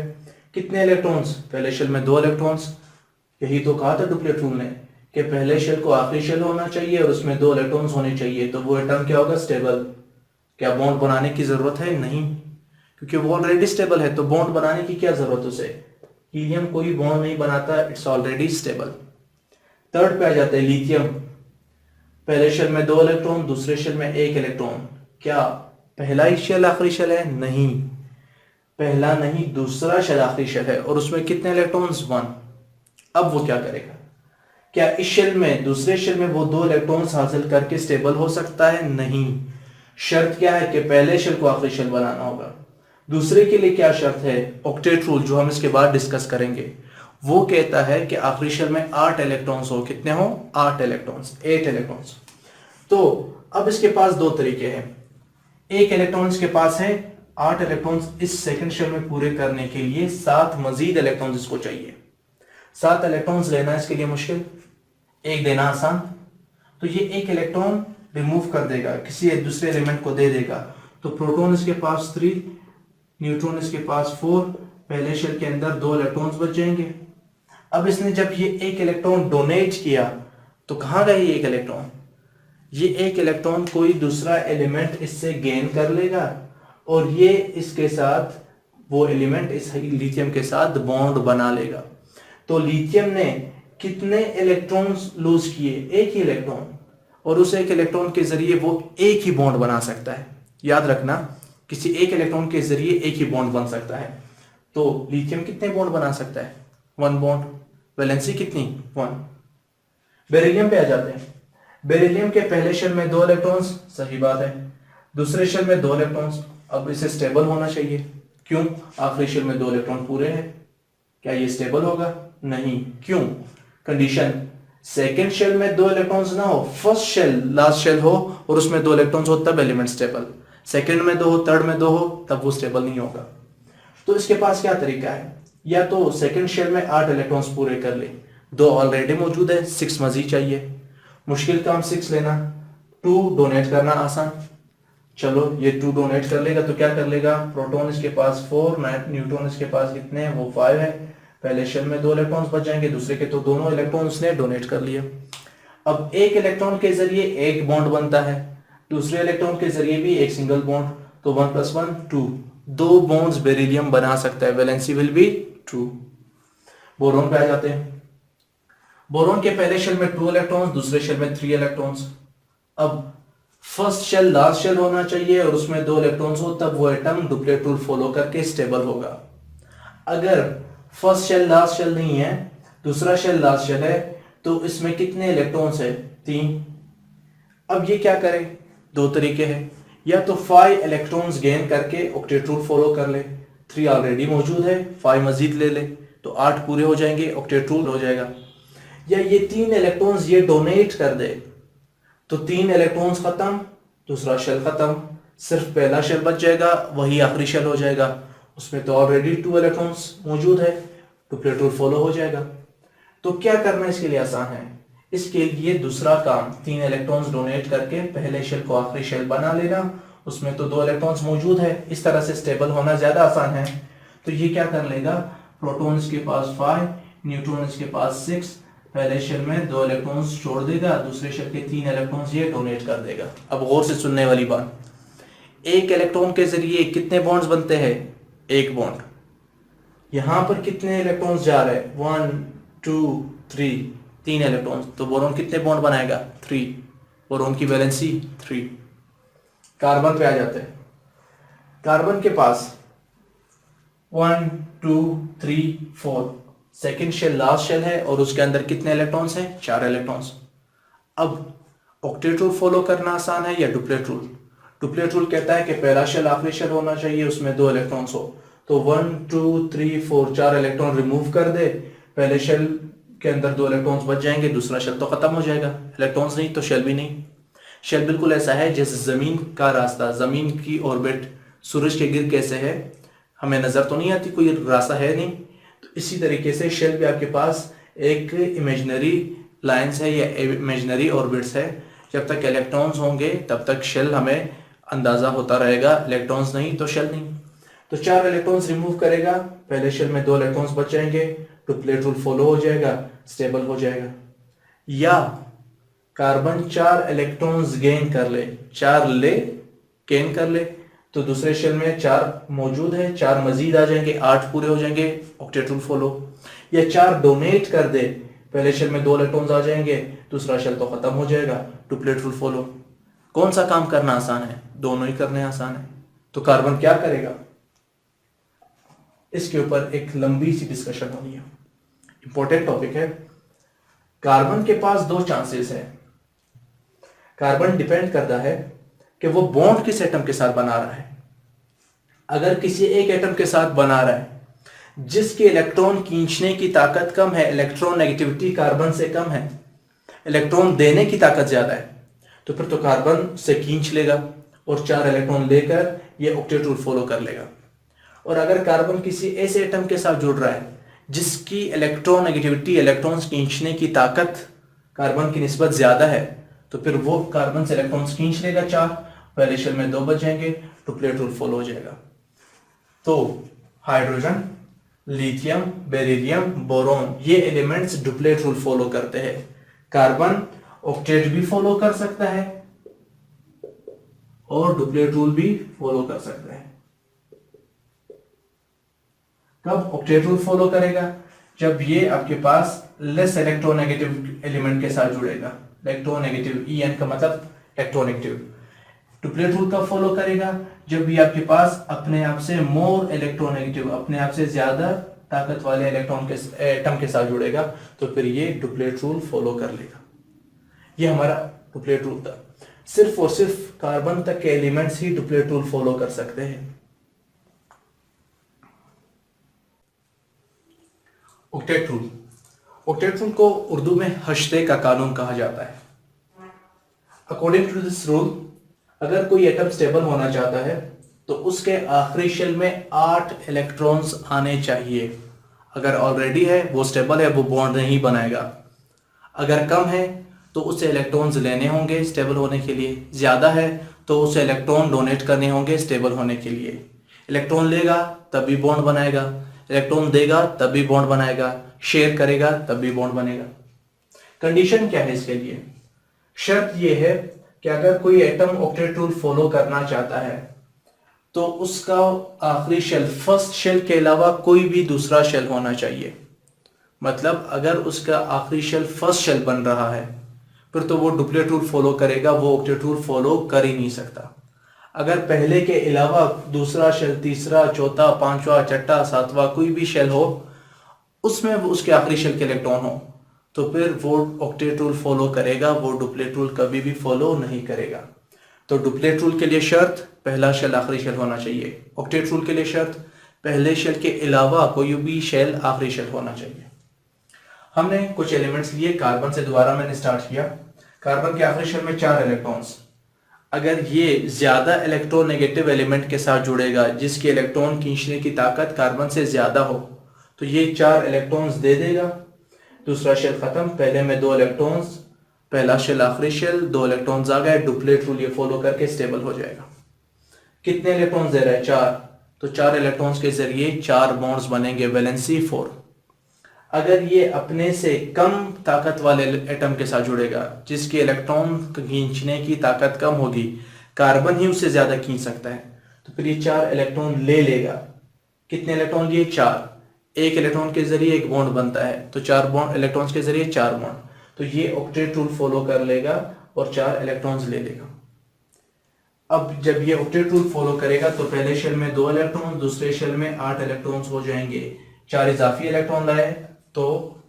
कितने इलेक्ट्रॉन्स, पहले शेल में 2 इलेक्ट्रॉन्स। यही तो कहा था डुप्लेट रूल ने कि पहले शेल को आखिरी शेल होना चाहिए और उसमें 2 इलेक्ट्रॉन्स होने चाहिए, तो वो एटम क्या होगा, स्टेबल। क्या बॉन्ड बनाने की जरूरत है, नहीं, क्योंकि वो ऑलरेडी स्टेबल है, तो बॉन्ड बनाने की क्या जरूरत उसे। हीलियम कोई बॉन्ड नहीं बनाता, इट्स ऑलरेडी स्टेबल। थर्ड पे आ जाते हैं लिथियम। पहले शेल में 2 इलेक्ट्रॉन, दूसरे शेल में 1 इलेक्ट्रॉन। क्या पहला ही शेल आखिरी शेल है, नहीं, पहला नहीं, दूसरा शेल आखिरी शेल है और उसमें कितने इलेक्ट्रॉन्स, 1। अब वो क्या करेगा, क्या इस शेल में दूसरे शेल में वो 2 इलेक्ट्रॉन्स हासिल करके स्टेबल हो सकता है, नहीं। शर्त क्या है कि पहले शेल को आखिरी शेल बनाना होगा। दूसरे के लिए क्या शर्त है, ऑक्टेट रूल, जो हम इसके बाद डिस्कस करेंगे, वो कहता है कि आखिरी शेल में 8 इलेक्ट्रॉन्स हो। कितने हो, 8 इलेक्ट्रॉन्स, 8 इलेक्ट्रॉन्स। तो अब इसके पास 2 तरीके हैं। एक इलेक्ट्रॉन्स के पास है 8 इलेक्ट्रॉन्स, इस सेकंड शेल में पूरे करने के लिए 7 मजीद इलेक्ट्रॉन्स इसको चाहिए। 7 इलेक्ट्रॉन्स लेना इसके लिए मुश्किल, एक देना आसान। तो ये एक इलेक्ट्रॉन रिमूव कर देगा, किसी एक दूसरे एलिमेंट को दे देगा। तो प्रोटॉन इसके पास 3, न्यूट्रॉन इसके पास 4, पहले शेल के अंदर 2 इलेक्ट्रॉन्स बच जाएंगे। अब इसने जब ये एक इलेक्ट्रॉन डोनेट किया तो कहाँ गया ये एक इलेक्ट्रॉन, ये एक इलेक्ट्रॉन कोई दूसरा एलिमेंट इससे गेन कर लेगा और ये इसके साथ, वो एलिमेंट इस लिथियम के साथ बॉन्ड बना लेगा। तो लिथियम ने कितने इलेक्ट्रॉन्स लूज किए, एक ही इलेक्ट्रॉन, और उस एक इलेक्ट्रॉन के जरिए वो एक ही बॉन्ड बना सकता है। याद रखना, किसी एक इलेक्ट्रॉन के जरिए एक ही बॉन्ड बन सकता है। तो लिथियम कितने बॉन्ड बना सकता है, 1 बॉन्ड। वैलेंसी कितनी, 1। बेरिलियम पे आ जाते हैं। बेरिलियम के पहले शेल में 2 इलेक्ट्रॉन्स, सही बात है, दूसरे शेल में 2 इलेक्ट्रॉन्स। अब इसे स्टेबल होना चाहिए, क्यों, आखिरी शेल में 2 इलेक्ट्रॉन पूरे हैं। क्या ये स्टेबल होगा, नहीं, क्यों, कंडीशन, सेकेंड शेल में 2 इलेक्ट्रॉन्स ना हो, फर्स्ट शेल लास्ट शेल हो और उसमें 2 इलेक्ट्रॉन्स हो, तब एलिमेंट स्टेबल। सेकेंड में 2 हो, थर्ड में 2 हो, तब वो स्टेबल नहीं होगा। तो इसके पास क्या तरीका है, या तो सेकेंड शेल में 8 इलेक्ट्रॉन्स पूरे कर ले, 2 ऑलरेडी मौजूद है, 6 मजीद चाहिए। मुश्किल काम 6 लेना, 2 डोनेट करना आसान। चलो ये 2 डोनेट कर लेगा तो क्या कर लेगा, प्रोटॉन इसके पास 4, न्यूट्रॉन इसके पास कितने हैं, वो 5 है। पहले शेल में 2 इलेक्ट्रॉन्स बच जाएंगे, दूसरे के तो दोनों इलेक्ट्रॉन्स ने डोनेट कर लिए। अब एक इलेक्ट्रॉन के जरिए एक बॉन्ड बनता है, दूसरे इलेक्ट्रॉन के जरिए भी एक सिंगल बॉन्ड, तो 1 + 1 2, 2 बॉन्ड्स बेरिलियम बना सकता है, valency will be true. Boron पे आ जाते हैं। बोरॉन के पहले शेल में 2 इलेक्ट्रॉन्स, दूसरे शेल में 3 इलेक्ट्रॉन्स। अब फर्स्ट शेल लास्ट शेल होना चाहिए और उसमें 2 इलेक्ट्रॉन्स हो, तब वो एटम डुप्लेट रूल फॉलो करके स्टेबल होगा। अगर फर्स्ट शेल लास्ट शेल नहीं है, दूसरा शेल लास्ट शेल है, तो इसमें कितने इलेक्ट्रॉन्स है, 3। अब ये क्या करे, 2 तरीके हैं, या तो 5 इलेक्ट्रॉन्स गेन करके ऑक्टेट रूल फॉलो कर ले, 3 ऑलरेडी मौजूद है, 5 मजीद ले ले तो 8 पूरे हो जाएंगे, ऑक्टेट रूल हो जाएगा। या ये 3 इलेक्ट्रॉन्स ये डोनेट कर दे, तो 3 इलेक्ट्रॉन्स खत्म, दूसरा शेल खत्म, सिर्फ पहला शेल बच जाएगा, वही आखिरी शेल हो जाएगा, उसमें तो ऑलरेडी 2 इलेक्ट्रॉन्स मौजूद है, डुप्लेट रूल फॉलो हो जाएगा। तो क्या करना इसके लिए आसान है, इसके लिए दूसरा काम 3 इलेक्ट्रॉन्स डोनेट करके पहले शेल को आखिरी शेल बना लेना, उसमें तो 2 इलेक्ट्रॉन्स मौजूद है, इस तरह से स्टेबल होना ज्यादा आसान है। तो ये क्या कर लेगा, प्रोटॉन इसके पास 5, न्यूट्रॉन इसके पास 6, पहले शेल में 2 इलेक्ट्रॉन्स छोड़ देगा, दूसरे शेल के 3 इलेक्ट्रॉन्स ये डोनेट कर देगा। अब गौर से सुनने वाली बात, एक इलेक्ट्रॉन के जरिए कितने बॉन्ड्स बनते हैं, एक बॉन्ड। यहां पर कितने इलेक्ट्रॉन्स जा रहे हैं, 1 2 3, 3 इलेक्ट्रॉन्स, तो बोरॉन कितने बॉन्ड बनाएगा, 3, बोरॉन की वैलेंसी 3। कार्बन पे आ जाते हैं। कार्बन के पास 1 2 3 4, सेकेंड शेल लास्ट शेल है और उसके अंदर कितने इलेक्ट्रॉन्स हैं, 4 इलेक्ट्रॉन्स। अब ऑक्टेट रूल फॉलो करना आसान है या डुप्लेट रूल। डुप्लेट रूल कहता है कि पहला शेल आखिरी शेल होना चाहिए, उसमें 2 इलेक्ट्रॉन्स हो, तो 1 2 3 4 4 इलेक्ट्रॉन रिमूव कर दे, पहले शेल के अंदर 2 इलेक्ट्रॉन्स बच जाएंगे, दूसरा शेल तो खत्म हो जाएगा, इलेक्ट्रॉन्स नहीं तो शेल भी नहीं। शेल बिल्कुल ऐसा है जैसे जमीन का रास्ता, जमीन की ऑर्बिट सूरज के गिर कैसे है, हमें नजर तो नहीं आती, कोई रास्ता है नहीं, तो इसी तरीके से शेल भी आपके पास एक इमेजिनरी लाइंस है या इमेजिनरी ऑर्बिट्स है। जब तक इलेक्ट्रॉन्स होंगे तब तक शेल हमें अंदाजा होता रहेगा, इलेक्ट्रॉन्स नहीं तो शेल नहीं। तो 4 इलेक्ट्रॉन्स रिमूव करेगा, पहले शेल में 2 इलेक्ट्रॉन्स बच जाएंगे, डुप्लेट रूल फॉलो हो जाएगा, स्टेबल हो जाएगा। या कार्बन 4 इलेक्ट्रॉन्स गेन कर ले, 4 ले गेन कर ले, तो दूसरे शेल में 4 मौजूद है, 4 मजीद आ जाएंगे, 8 पूरे हो जाएंगे, ऑक्टेट रूल फॉलो। या 4 डोनेट कर दे, पहले शेल में 2 इलेक्ट्रॉन्स आ जाएंगे, दूसरा शेल तो खत्म हो जाएगा, डुप्लेट रूल फॉलो। कौन सा काम करना आसान है? दोनों ही करने आसान है। तो कार्बन क्या करेगा, इसके ऊपर एक लंबी सी डिस्कशन होनी है, इंपॉर्टेंट टॉपिक है। कार्बन के पास 2 चांसेस है। कार्बन डिपेंड करता है कि वो बॉन्ड किस एटम के साथ बना रहा है। अगर किसी एक एटम के साथ बना रहा है जिसके इलेक्ट्रॉन खींचने की ताकत कम है, इलेक्ट्रॉन नेगेटिविटी कार्बन से कम है, इलेक्ट्रॉन देने की ताकत ज्यादा है, तो फिर तो कार्बन से खींच लेगा और 4 इलेक्ट्रॉन लेकर ये ऑक्टेट रूल फॉलो कर लेगा। और अगर कार्बन किसी ऐसे एटम के साथ जुड़ रहा है जिसकी इलेक्ट्रॉन नेगेटिविटी, इलेक्ट्रॉन खींचने की ताकत कार्बन की निस्बत ज्यादा है, तो फिर वो कार्बन से इलेक्ट्रॉन्स खींच लेगा 4, पहले शेल में 2 बच जाएंगे, डुप्लेट रूल फॉलो हो जाएगा। तो हाइड्रोजन, लिथियम, बेरिलियम, बोरॉन, ये एलिमेंट्स डुप्लेट रूल फॉलो करते हैं। कार्बन ऑक्टेट भी फॉलो कर सकता है और डुप्लेट रूल भी फॉलो कर सकता है। कब ऑक्टेट रूल फॉलो करेगा? जब ये आपके पास लेस इलेक्ट्रोनेगेटिव एलिमेंट के साथ जुड़ेगा। इलेक्ट्रोनेगेटिव, EN का मतलब इलेक्ट्रोनेगेटिव। डुप्लेट रूल कब फॉलो करेगा? जब ये आपके पास अपने आप से मोर इलेक्ट्रोनेगेटिव, अपने आप से ज्यादा ताकत वाले इलेक्ट्रॉन के एटम के साथ जुड़ेगा, तो फिर ये डुप्लेट रूल फॉलो कर लेगा। ये हमारा डुप्लेट रूल था। सिर्फ और सिर्फ कार्बन तक के एलिमेंट्स ही डुप्लेट रूल फॉलो कर सकते हैं। ऑक्टेट रूल, ऑक्टेट रूल को उर्दू में हश्ते का कानून कहा जाता है। अकॉर्डिंग टू दिस रूल, अगर कोई एटम स्टेबल होना चाहता है तो उसके आखिरी शेल में 8 इलेक्ट्रॉन्स आने चाहिए। अगर ऑलरेडी है, वो स्टेबल है, वो बॉन्ड नहीं बनाएगा। अगर कम है तो उसे इलेक्ट्रॉन्स लेने होंगे स्टेबल होने के लिए, ज़्यादा है तो उसे इलेक्ट्रॉन डोनेट करने होंगे स्टेबल होने के लिए। इलेक्ट्रॉन लेगा तभी बॉन्ड बनाएगा, इलेक्ट्रॉन देगा तभी बॉन्ड बनाएगा, शेयर करेगा तभी बॉन्ड बनेगा। कंडीशन क्या है इसके लिए? शर्त यह है कि अगर कोई एटम ऑक्टेट रूल फॉलो करना चाहता है तो उसका आखिरी शेल, फर्स्ट शेल के अलावा कोई भी दूसरा शेल होना चाहिए। मतलब अगर उसका आखिरी शेल फर्स्ट शेल बन रहा है फिर तो वो डुप्लेट रूल फॉलो करेगा, वो ऑक्टेट रूल फॉलो कर ही नहीं सकता। अगर पहले के अलावा दूसरा शेल, तीसरा, चौथा, पांचवा, छठा, सातवां कोई भी शेल हो, उसमें उसके आखिरी शेल के इलेक्ट्रॉन हो, तो फिर वो ऑक्टेट रूल फॉलो करेगा, वो डुप्लेट रूल कभी भी फॉलो नहीं करेगा। तो डुप्लेट रूल के लिए शर्त पहला शेल आखिरी शेल होना चाहिए। ऑक्टेट रूल के लिए शर्त पहले शेल के अलावा कोई भी शेल आखिरी शेल होना चाहिए। हमने कुछ एलिमेंट्स लिए, कार्बन से दोबारा मैंने स्टार्ट किया। कार्बन के आखिरी शेल में 4 इलेक्ट्रॉन्स। अगर ये ज्यादा इलेक्ट्रोनेगेटिव एलिमेंट के साथ जुड़ेगा जिसकी इलेक्ट्रॉन खींचने की ताकत कार्बन से ज्यादा हो, तो ये 4 इलेक्ट्रॉन्स दे देगा, दूसरा शेल खत्म, पहले में 2 इलेक्ट्रॉन्स, पहला शेल आखिरी शेल, 2 इलेक्ट्रॉन्स आ गए, डुप्लेट रूल ये फॉलो करके स्टेबल हो जाएगा। कितने इलेक्ट्रॉन्स दे रहा है? 4, तो 4 इलेक्ट्रॉन्स के जरिए 4 बॉन्ड्स बनेंगे, वैलेंसी 4। अगर ये अपने से कम ताकत वाले एटम के साथ जुड़ेगा जिसकी इलेक्ट्रॉन खींचने की ताकत कम होगी, कार्बन ही उससे ज्यादा खींच सकता है, तो फिर ये 4 इलेक्ट्रॉन ले लेगा। कितने इलेक्ट्रॉन लिए? 4। एक इलेक्ट्रॉन के जरिए एक बॉन्ड बनता है, तो 4 बॉन्ड इलेक्ट्रॉन्स के जरिए 4 बॉन्ड, तो ये ऑक्टेट रूल फॉलो कर लेगा और 4 इलेक्ट्रॉन्स ले लेगा। अब जब ये ऑक्टेट रूल फॉलो करेगा तो पहले शेल में 2 इलेक्ट्रॉन, दूसरे शेल में 8 इलेक्ट्रॉन्स हो जाएंगे। 4 इजाफी इलेक्ट्रॉन लाए तो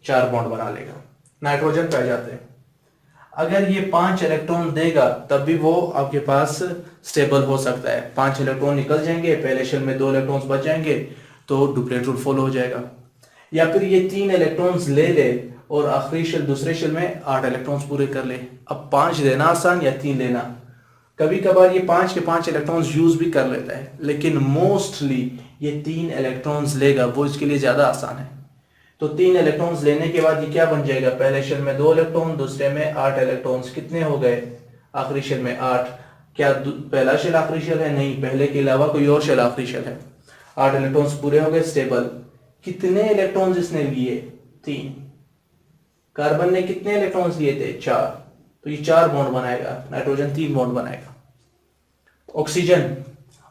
4 बॉन्ड बना लेगा, नाइट्रोजन पे आ जाते हैं। अगर ये 5 इलेक्ट्रॉन देगा तब भी वो आपके पास स्टेबल हो सकता है। 5 इलेक्ट्रॉन निकल जाएंगे, पहले शेल में 2 इलेक्ट्रॉन्स बच जाएंगे, तो डुप्लेट रूल फॉलो हो जाएगा। या फिर ये 3 इलेक्ट्रॉन्स ले ले और आखिरी शेल, दूसरे शेल में 8 इलेक्ट्रॉन्स पूरे कर ले। अब 5 देना आसान या 3 लेना, कभी कभार ये 5 के 5 इलेक्ट्रॉन्स यूज भी कर लेता है, लेकिन मोस्टली ये 3 इलेक्ट्रॉन्स लेगा, वो इसके लिए ज्यादा आसान है। तो 3 इलेक्ट्रॉन्स लेने के बाद ये क्या बन जाएगा, पहले शेल में 2 इलेक्ट्रॉन, दूसरे में 8 इलेक्ट्रॉन्स। कितने हो गए आखिरी शेल में 8। क्या पहला शेल आखिरी शेल है? नहीं, पहले के अलावा कोई और शेल आखिरी शेल है। 8 इलेक्ट्रॉन्स पूरे हो गए, स्टेबल। कितने इलेक्ट्रॉन्स इसने लिए? 3। कार्बन ने कितने इलेक्ट्रॉन्स लिए थे? 4। तो ये 4 बॉन्ड बनाएगा, नाइट्रोजन 3 बॉन्ड बनाएगा। ऑक्सीजन,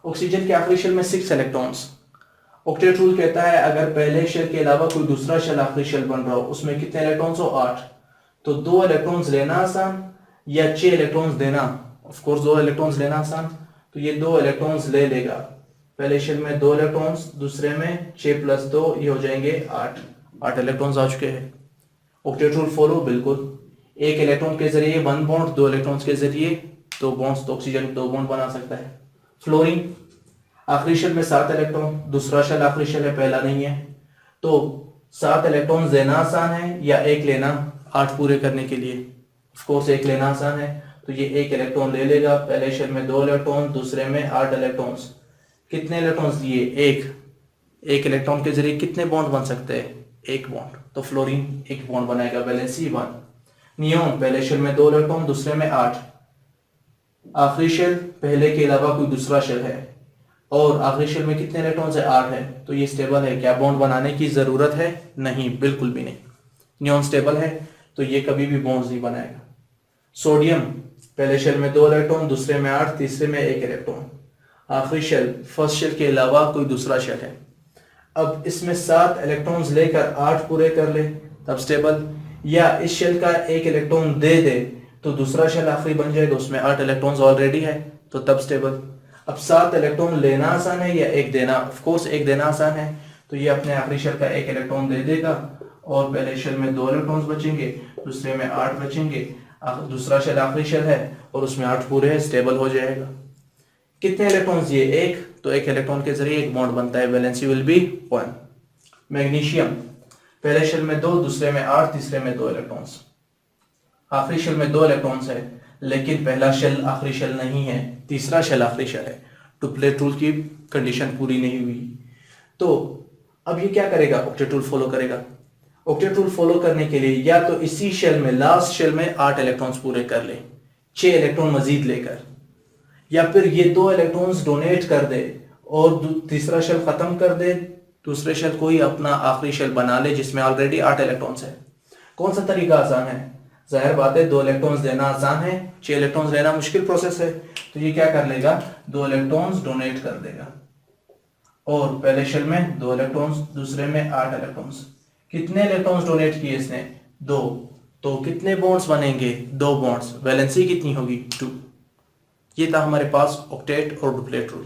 ऑक्सीजन के आखिरी शेल में 6 इलेक्ट्रॉन्स। ऑक्टेट रूल कहता है अगर पहले शेल के अलावा कोई दूसरा शेल आखिरी शेल बन रहा हो, उसमें कितने इलेक्ट्रॉन्स हो? 8। तो 2 इलेक्ट्रॉन्स लेना आसान या 6 इलेक्ट्रॉन्स देना? ऑफ कोर्स 2 इलेक्ट्रॉन्स लेना आसान, तो ये 2 इलेक्ट्रॉन्स ले लेगा। पहले शेल में 2 इलेक्ट्रॉन्स, दूसरे में 6 + 2 ये हो जाएंगे 8 इलेक्ट्रॉन्स आ चुके हैं। ऑक्टेट रूल फॉलो बिल्कुल। एक इलेक्ट्रॉन के जरिए 1 बॉन्ड, 2 इलेक्ट्रॉन्स के जरिए 2 बॉन्ड्स, तो ऑक्सीजन 2 बॉन्ड बना सकता है। फ्लोरीन, आखिरी शेल में 7 इलेक्ट्रॉन, दूसरा शेल आखिरी शेल है, पहला नहीं है, तो 7 इलेक्ट्रॉन देना आसान है या 1 लेना 8 पूरे करने के लिए? ऑफ कोर्स 1 लेना आसान है, तो ये 1 इलेक्ट्रॉन ले लेगा। पहले शेल में 2 इलेक्ट्रॉन, दूसरे में 8 इलेक्ट्रॉन्स। कितने इलेक्ट्रॉन्स लिए? 1 इलेक्ट्रॉन के जरिए कितने बॉन्ड बन सकते हैं? 1 बॉन्ड, तो फ्लोरीन 1 बॉन्ड बनाएगा, वैलेंसी 1। नियोन, पहले शेल में 2 इलेक्ट्रॉन, दूसरे में 8। आखिरी शेल पहले के अलावा कोई दूसरा शेल है, और आखिरी शेल में कितने इलेक्ट्रॉन्स है? 8 है, तो ये स्टेबल है। क्या बॉन्ड बनाने की जरूरत है? नहीं, बिल्कुल भी नहीं। नियोन स्टेबल है, तो ये कभी भी बॉन्ड्स नहीं बनाएगा। सोडियम, पहले शेल में 2 इलेक्ट्रॉन, दूसरे में 8, तीसरे में 1 इलेक्ट्रॉन। आखिरी शेल फर्स्ट शेल के अलावा कोई दूसरा शेल है। अब इसमें 7 इलेक्ट्रॉन्स लेकर 8 पूरे कर ले, तब स्टेबल। या इस शेल का 1 इलेक्ट्रॉन दे दे तो दूसरा शेल आखिरी बन जाएगा, उसमें 8 इलेक्ट्रॉन्स ऑलरेडी है, तो तब स्टेबल। अब 7 इलेक्ट्रॉन लेना आसान है या 1 देना? ऑफ कोर्स 1 देना आसान है, तो ये अपने आखिरी शेल का 1 इलेक्ट्रॉन दे देगा, और पहले शेल में 2 इलेक्ट्रॉन्स बचेंगे, दूसरे में 8 बचेंगे। दूसरा शेल आखिरी शेल है और उसमें 8 पूरे हैं, स्टेबल हो जाएगा। कितने इलेक्ट्रॉन्स दिए? 1, तो 1 इलेक्ट्रॉन के जरिए 1 बॉन्ड बनता है, वैलेंसी विल बी 1। मैग्नीशियम, पहले शेल में 2, दूसरे में 8, तीसरे में 2 इलेक्ट्रॉन्स। आखिरी शेल में 2 इलेक्ट्रॉन्स है, लेकिन पहला शेल आखिरी शेल नहीं है, तीसरा शेल आखिरी शेल है। डुप्लेट रूल की कंडीशन पूरी नहीं हुई, तो अब ये क्या करेगा? ऑक्टेट रूल फॉलो करेगा। ऑक्टेट रूल फॉलो करने के लिए या तो इसी शेल में, लास्ट शेल में 8 इलेक्ट्रॉन्स पूरे कर ले, 6 इलेक्ट्रॉन मजीद लेकर, या फिर ये 2 इलेक्ट्रॉन्स डोनेट कर दे और तीसरा शेल खत्म कर दे, दूसरे शेल को ही अपना आखिरी शेल बना ले जिसमें ऑलरेडी 8 इलेक्ट्रॉन्स है। कौन सा तरीका आसान है? जाहिर बात है 2 इलेक्ट्रॉन्स देना आसान है, 6 इलेक्ट्रॉन्स लेना मुश्किल प्रोसेस है। तो ये क्या कर लेगा? 2 इलेक्ट्रॉन्स डोनेट कर देगा, और पहले शेल में 2 इलेक्ट्रॉन्स, दूसरे में 8 इलेक्ट्रॉन्स। कितने इलेक्ट्रॉन्स डोनेट किए इसने? 2, तो कितने बॉन्ड्स बनेंगे? 2 बॉन्ड्स, वैलेंसी कितनी होगी? 2। ये था हमारे पास ऑक्टेट और डुप्लेट रूल।